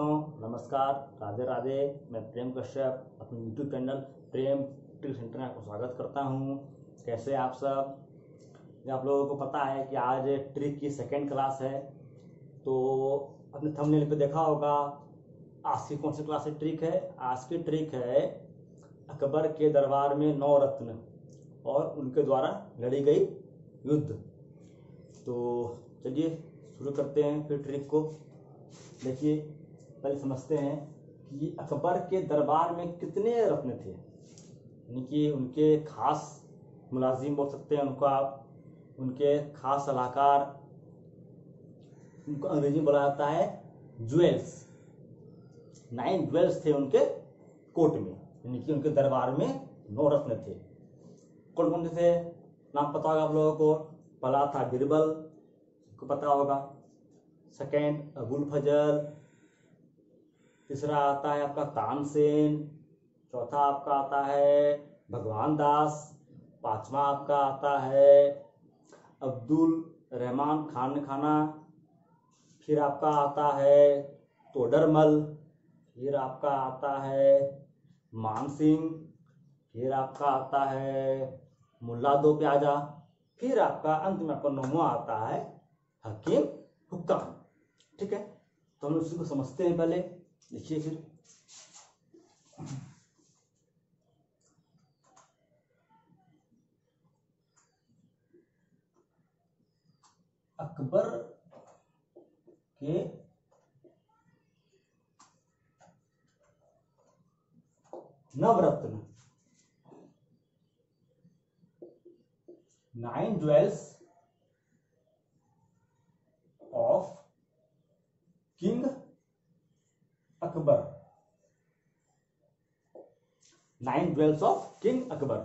दोस्तों नमस्कार, राधे राधे। मैं प्रेम कश्यप अपने यूट्यूब चैनल प्रेम ट्रिक सेंटर में आपको स्वागत करता हूं। कैसे आप सब? आप लोगों को पता है कि आज ट्रिक की सेकेंड क्लास है। तो अपने थंबनेल पे देखा होगा आज की कौन सी क्लास है। ट्रिक है, आज की ट्रिक है अकबर के दरबार में 9 रत्न और उनके द्वारा लड़ी गई युद्ध। तो चलिए शुरू करते हैं फिर ट्रिक को। देखिए, पहले समझते हैं कि अकबर के दरबार में कितने रत्न थे, यानी कि उनके खास मुलाजिम बोल सकते हैं उनको आप, उनके खास सलाहकार, उनको अंग्रेजी में बोला जाता है ज्वेल्स। 9 ज्वेल्स थे उनके कोर्ट में, यानी कि उनके दरबार में 9 रत्न थे। कौन कौन से थे नाम पता होगा आप लोगों को। पहला था बीरबल, को पता होगा। सेकेंड अबुल फजल। तीसरा आता है आपका तानसेन। चौथा आपका आता है भगवान दास। पांचवा आपका आता है अब्दुल रहमान खान खाना। फिर आपका आता है तोडरमल। फिर आपका आता है मानसिंह। फिर आपका आता है मुल्ला दो प्याजा। फिर आपका अंत में आपका 9वां आता है हकीम हुक्काम। ठीक है, तो हम उसी को समझते हैं पहले। देखिए फिर अकबर के नवरत्न, 9 jewels of king Akbar. 9 jewels of king Akbar.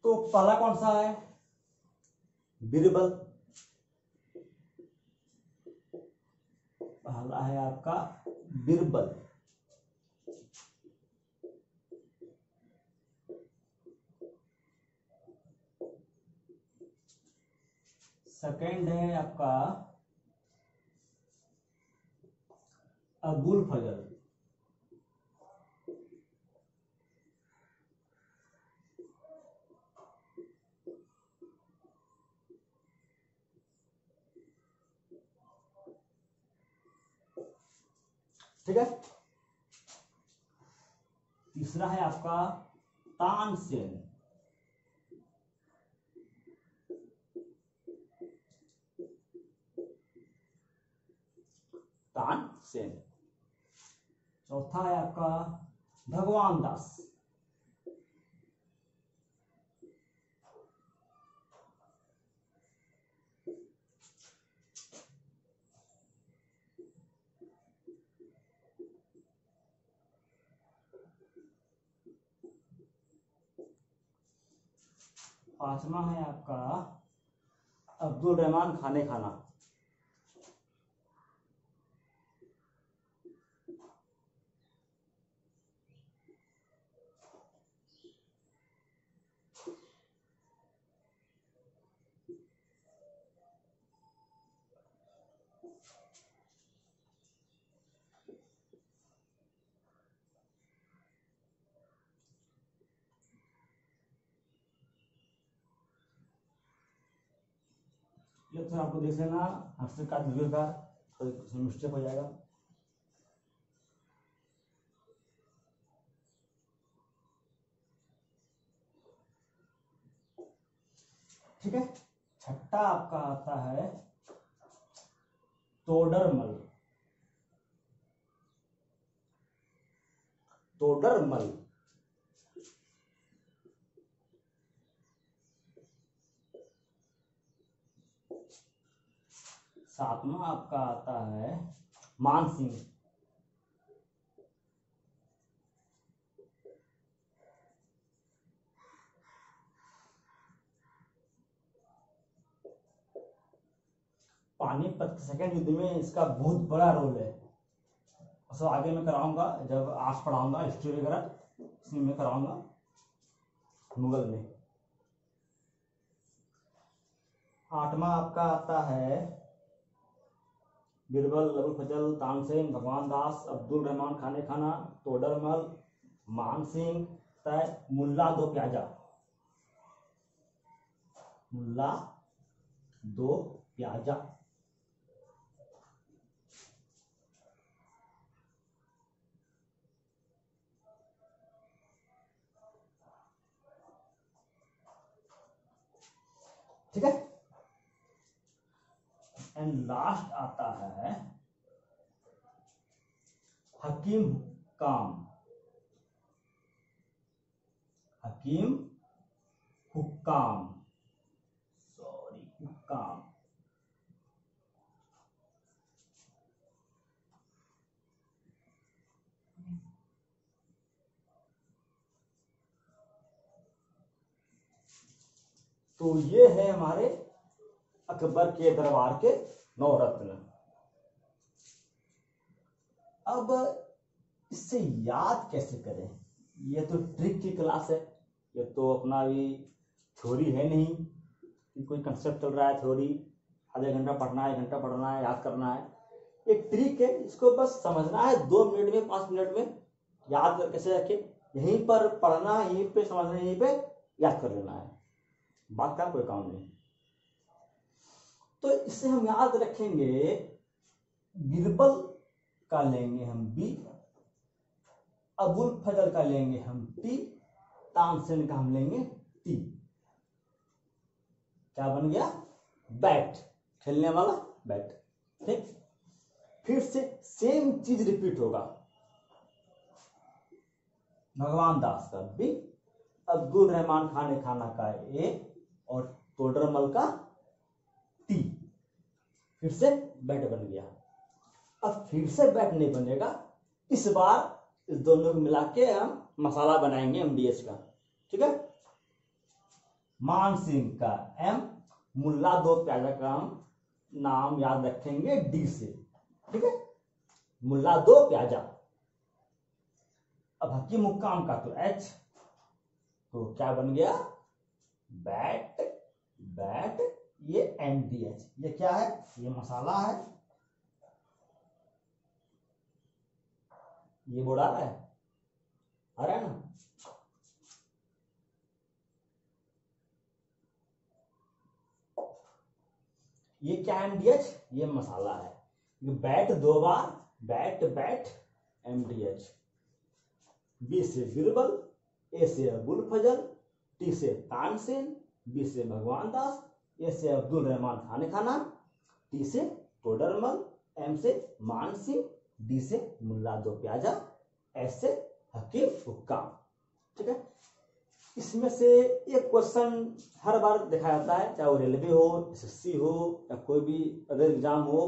तो पहला कौन सा है? बीरबल। पहला है आपका बीरबल। सेकंड है आपका अबुल फजल। ठीक है। तीसरा है आपका तानसेन। तानसेन। चौथा है आपका भगवान दास। पांचवा है आपका अब्दुल रहमान खाने खाना। ये तो आपको देख लेना, हर्षद का दिव्य का कोई मिस्टेक हो जाएगा। ठीक है। छठा आपका आता है तोडरमल। तोडरमल। सातवां आपका आता है मानसिंह। पानीपत के सेकेंड युद्ध में इसका बहुत बड़ा रोल है। सब आगे मैं कराऊंगा, जब आज पढ़ाऊंगा हिस्ट्री वगैरह, इसमें मैं कराऊंगा मुगल में। आठवां आपका आता है बीरबल, अबुल फजल, तानसेन, भगवान दास, अब्दुल रहमान खाने खाना, तोडरमल, मान सिंह, तय, मुल्ला दो प्याजा। मुल्ला दो प्याजा। ठीक है। एंड लास्ट आता है हकीम हुक्काम। हकीम हुक्काम, सॉरी हुक्काम। तो ये है हमारे अकबर के दरबार के 9 रत्न। अब इससे याद कैसे करें? ये तो ट्रिक की क्लास है, ये तो अपना भी थ्योरी है नहीं कि कोई कंसेप्ट चल रहा है थ्योरी, आधे घंटा पढ़ना है, 1 घंटा पढ़ना है, याद करना है। एक ट्रिक है, इसको बस समझना है 2 मिनट में, 5 मिनट में याद कैसे रखे। यहीं पर पढ़ना, यहीं पे समझना, यहीं पे याद कर लेना है, बात का कोई काम नहीं। तो इससे हम याद रखेंगे, बीरबल का लेंगे हम बी, अबुल फजल का लेंगे हम टी, तानसेन का हम लेंगे टी। क्या बन गया? बैट, खेलने वाला बैट। ठीक, फिर से सेम चीज रिपीट होगा। भगवान दास का बी, अब्दुल रहमान खाने खाना का ए, और तोडरमल का टी। फिर से बैट बन गया। अब फिर से बैट नहीं बनेगा, इस बार इस दोनों को मिला के हम मसाला बनाएंगे MDH का। ठीक है। मान सिंह का M, मुल्ला दो प्याजा का हम नाम याद रखेंगे D से। ठीक है, मुल्ला दो प्याजा। अब हकीम हुक्काम का तो H, तो क्या बन गया? बैट, बैट, ये MDH। ये क्या है? ये मसाला है। ये बोर्ड आ रहा है ना? ये क्या है? MDH, ये मसाला है। ये बैट 2 बार, बैट बैट MDH। बी से बीरबल, ए से अबुल फजल, टी से तानसेन, बी से भगवान दास, ए से अब्दुल रहमान खाने खाना, टी से तोडरमल, एम से मान सिंह, डी से मुल्ला दो प्याजा, एस से हकीम हुक्काम। ठीक है। इसमें से एक क्वेश्चन हर बार देखा जाता है, चाहे वो रेलवे हो, SSC हो, या कोई भी अदर एग्जाम हो,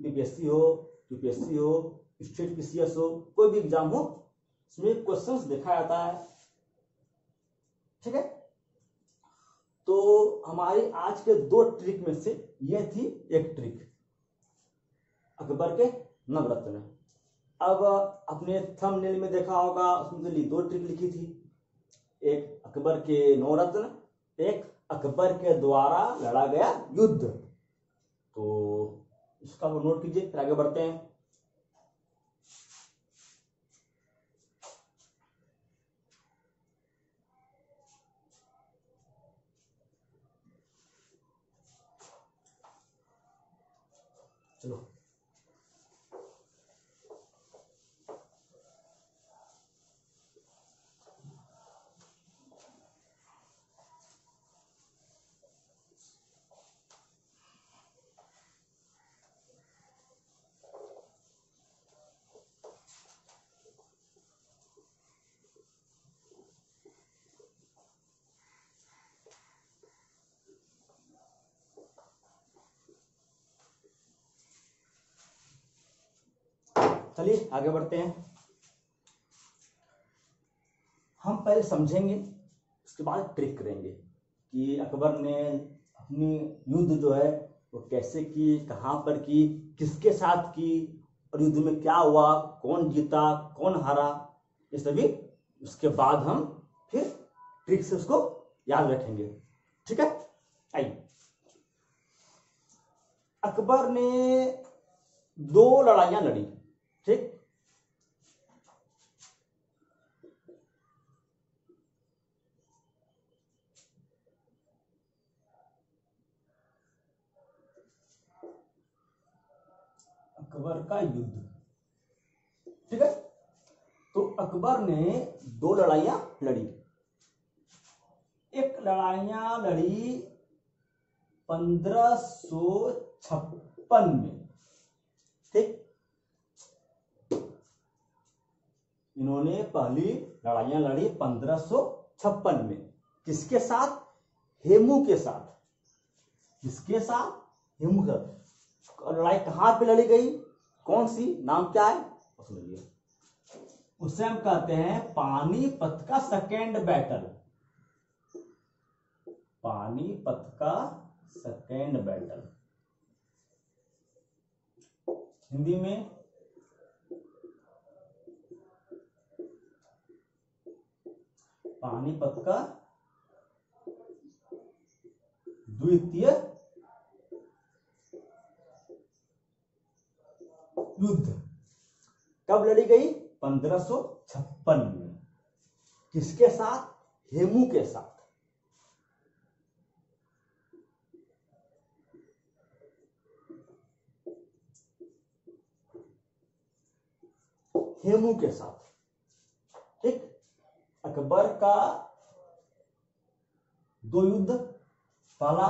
BPSC हो, UPSC हो, स्टेट PCS हो, कोई भी एग्जाम हो, इसमें क्वेश्चंस देखा जाता है। ठीक है। तो हमारी आज के 2 ट्रिक में से यह थी एक ट्रिक, अकबर के नवरत्न। अब अपने थंबनेल में देखा होगा, उसमें 2 ट्रिक लिखी थी, एक अकबर के 9 रत्न, एक अकबर के द्वारा लड़ा गया युद्ध। तो इसका वो नोट कीजिए, फिर आगे बढ़ते हैं। चलो, चलिए आगे बढ़ते हैं। हम पहले समझेंगे, उसके बाद ट्रिक करेंगे कि अकबर ने अपनी युद्ध जो है वो कैसे की, कहां पर की, किसके साथ की, और युद्ध में क्या हुआ, कौन जीता, कौन हारा, ये सभी उसके बाद हम फिर ट्रिक से उसको याद रखेंगे। ठीक है। आइए, अकबर ने दो लड़ाइयां लड़ी। ठीक, अकबर का युद्ध। ठीक है, तो अकबर ने दो लड़ाइयां लड़ी। एक लड़ाइयां लड़ी 1556 में। ठीक, इन्होंने पहली लड़ाइयां लड़ी 1556 में। किसके साथ? हेमू के साथ। किसके साथ? हेमू के साथ। लड़ाई कहां पे लड़ी गई, कौन सी, नाम क्या है सुनिए। उसे हम कहते हैं पानीपत का सेकेंड बैटल। पानीपत का सेकेंड बैटल, हिंदी में पानीपत का द्वितीय युद्ध। कब लड़ी गई? 1556 में। किसके साथ? हेमू के साथ। हेमू के साथ। ठीक, अकबर का दो युद्ध। पहला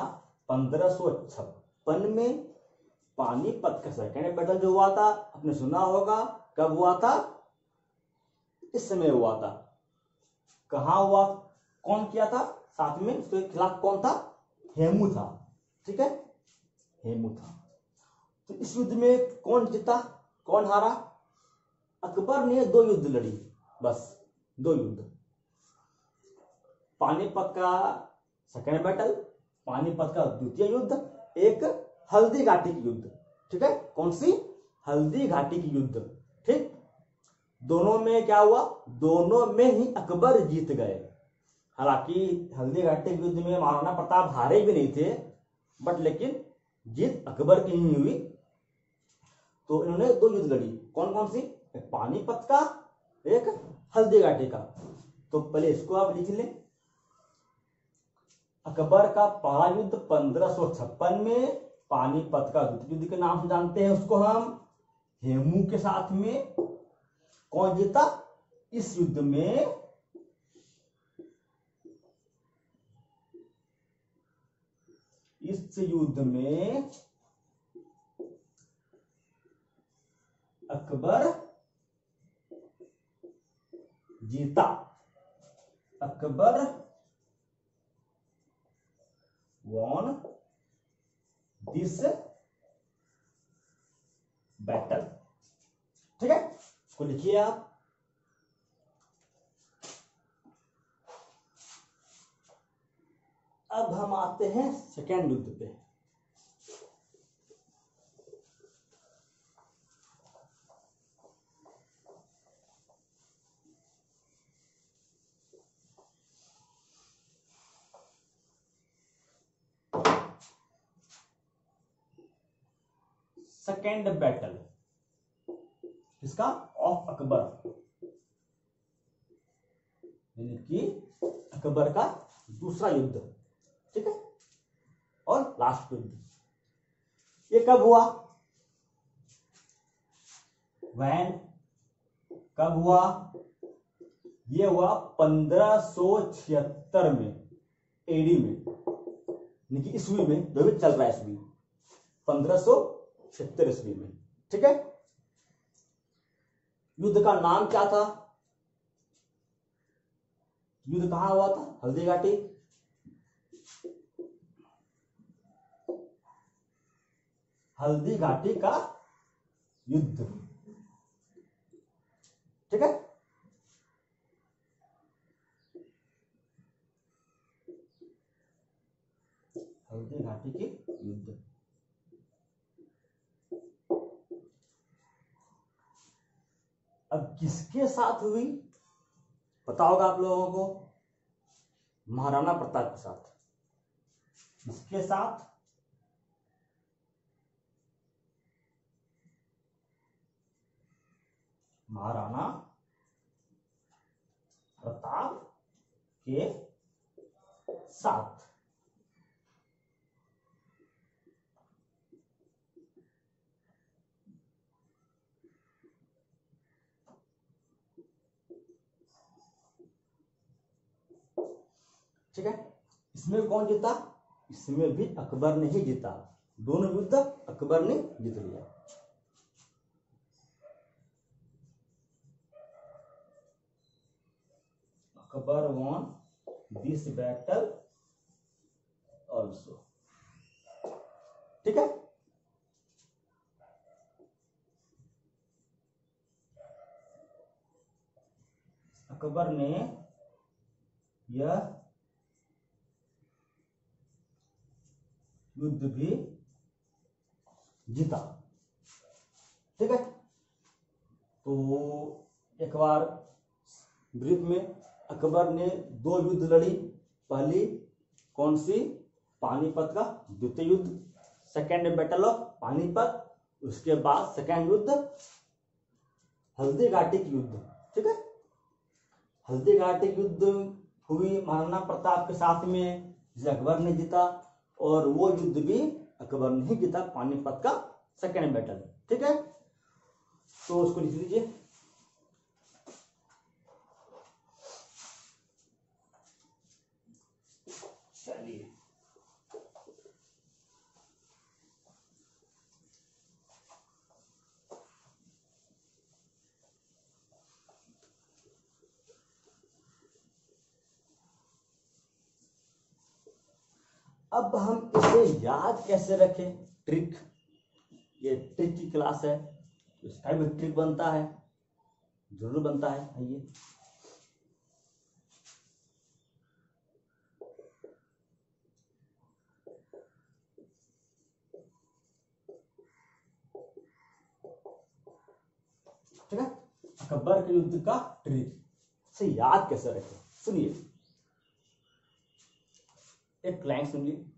1556 में पानीपत का सेकेंड बैटल जो हुआ था, आपने सुना होगा। कब हुआ था? इस समय हुआ था। कहां हुआ? कौन किया था साथ में? उसके खिलाफ कौन था? हेमू था। ठीक है, हेमू था। तो इस युद्ध में कौन जीता, कौन हारा? अकबर ने दो युद्ध लड़ी, बस दो युद्ध। पानीपत का सेकेंड बैटल, पानीपत का द्वितीय युद्ध, एक हल्दी घाटी की युद्ध। ठीक है, कौन सी? हल्दी घाटी की युद्ध। ठीक, दोनों में क्या हुआ? दोनों में ही अकबर जीत गए। हालांकि हल्दी घाटी के युद्ध में महाराणा प्रताप हारे भी नहीं थे, बट लेकिन जीत अकबर की ही हुई। तो इन्होंने दो युद्ध लड़ी। कौन कौन सी? एक पानीपत का, एक हल्दी घाटी का। तो पहले इसको आप लिख लें। अकबर का पहला युद्ध 1556 में, पानीपत का द्वितीय युद्ध के नाम से जानते हैं उसको हम, हेमू के साथ में। कौन जीता इस युद्ध में? इस युद्ध में अकबर जीता। Akbar won this battle. ठीक है, इसको लिखिए आप। अब हम आते हैं सेकेंड युद्ध पे। सेकेंड बैटल किसका? ऑफ अकबर, यानी कि अकबर का दूसरा युद्ध। ठीक है, और लास्ट युद्ध। ये कब हुआ? वैन कब हुआ? ये हुआ 1576 में, एडी में, यानी कि ईस्वी में, जो भी चल रहा है ईस्वी 1576 ईस्वी में। ठीक है, युद्ध का नाम क्या था? युद्ध कहां हुआ था? हल्दी घाटी। हल्दी घाटी का युद्ध। ठीक है, हल्दी घाटी की युद्ध। अब किसके साथ हुई पता होगा आप लोगों को? महाराणा प्रताप के साथ। किसके साथ? महाराणा प्रताप के साथ। ठीक है, इसमें कौन जीता? इसमें भी अकबर ने ही जीता। दोनों युद्ध अकबर ने जीत लिया। Akbar won this battle also। ठीक है, अकबर ने यह युद्ध भी जीता। ठीक है, तो एक बार ब्रीफ में अकबर ने 2 युद्ध लड़ी। पहली कौन सी? पानीपत का द्वितीय युद्ध, सेकेंड बैटल ऑफ पानीपत। उसके बाद सेकेंड युद्ध हल्दी घाटी की युद्ध। ठीक है, हल्दी घाटी की युद्ध हुई महाराणा प्रताप के साथ में, जिसे अकबर ने जीता। और वो युद्ध भी अकबर ने ही जीता, पानीपत का सेकेंड बैटल। ठीक है, तो उसको लिख लीजिए। चलिए, अब हम इसे याद कैसे रखें? ट्रिक, ये ट्रिक की क्लास है, इसका भी ट्रिक बनता है, जरूर बनता है। आइए, ठीक है, अकबर के युद्ध का ट्रिक से याद कैसे रखें? सुनिए, एक लाइन सुनिए।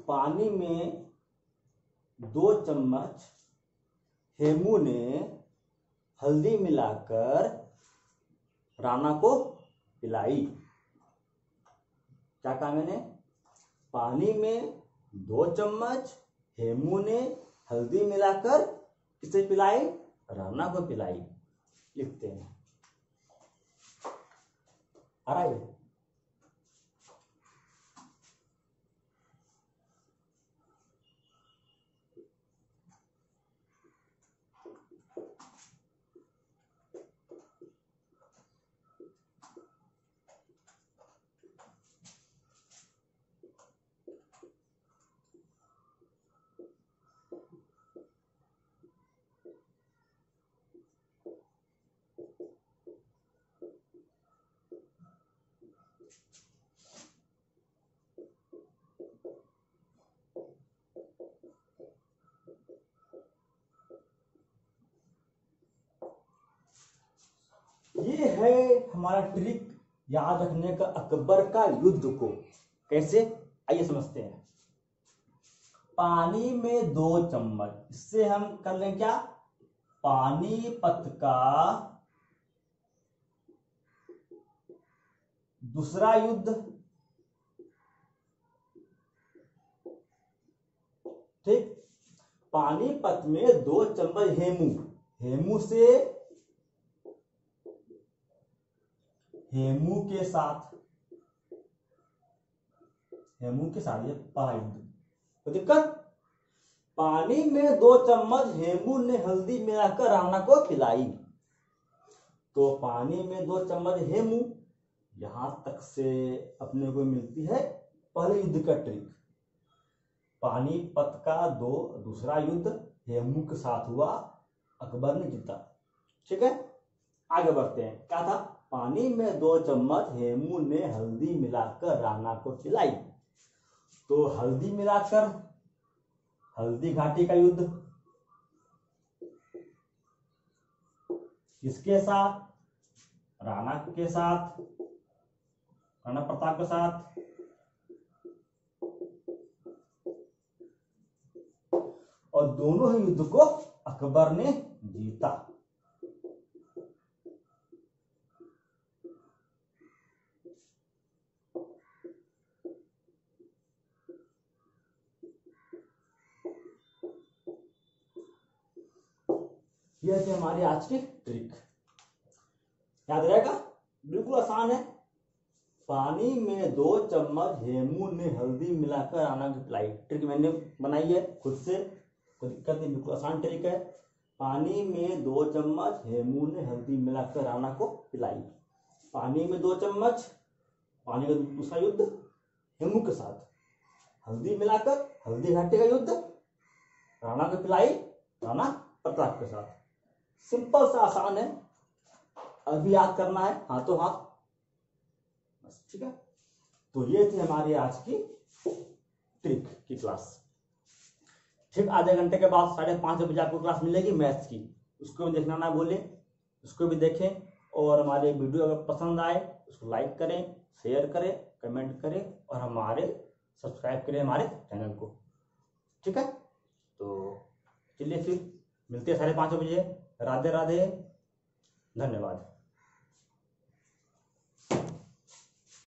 पानी में 2 चम्मच हेमू ने हल्दी मिलाकर राणा को पिलाई। क्या कहा मैंने? पानी में 2 चम्मच हेमू ने हल्दी मिलाकर किसे पिलाई? राणा को पिलाई। लिखते हैं, आ रहा है? ये है हमारा ट्रिक याद रखने का अकबर का युद्ध को। कैसे? आइए समझते हैं। पानी में 2 चम्मच, इससे हम कर लें क्या? पानीपत का दूसरा युद्ध। ठीक, पानीपत में 2 चम्मच हेमू, हेमू से हेमू के साथ ये पहला युद्ध। तो दिक्कत, पानी में 2 चम्मच हेमू ने हल्दी मिलाकर राणा को पिलाई। तो पानी में 2 चम्मच हेमू, यहां तक से अपने को मिलती है पहले युद्ध का ट्रिक। पानीपत का दूसरा युद्ध हेमू के साथ हुआ, अकबर ने जीता। ठीक है, आगे बढ़ते हैं। क्या था? पानी में 2 चम्मच हेमू ने हल्दी मिलाकर राणा को पिलाई। तो हल्दी मिलाकर, हल्दी घाटी का युद्ध किसके साथ? राणा के साथ, राणा प्रताप के साथ। और दोनों ही युद्ध को अकबर ने जीता। यह थी हमारी आज की ट्रिक। याद रहेगा, बिल्कुल आसान है। पानी में 2 चम्मच हेमू ने हल्दी मिलाकर राणा को पिलाई। ट्रिक मैंने बनाई है खुद से, कोई दिक्कत नहीं, बिल्कुल आसान ट्रिक है। पानी में 2 चम्मच हेमू ने हल्दी मिलाकर राणा को पिलाई। पानी में 2 चम्मच, पानी का दूसरा युद्ध हेमू के साथ, हल्दी मिलाकर हल्दी घाटी का युद्ध, राणा को पिलाई राणा प्रताप के साथ। सिंपल सा आसान है, अभी याद करना है हाथों हाथ, बस ठीक है। तो ये थी हमारी आज की ट्रिक की क्लास। ठीक आधे घंटे के बाद 5:30 बजे आपको क्लास मिलेगी मैथ्स की, उसको भी देखना ना भूलें, उसको भी देखें। और हमारे वीडियो अगर पसंद आए उसको लाइक करें, शेयर करें, कमेंट करें और हमारे सब्सक्राइब करें हमारे चैनल को, ठीक है। तो चलिए फिर मिलते हैं 5:30 बजे। राधे राधे, धन्यवाद।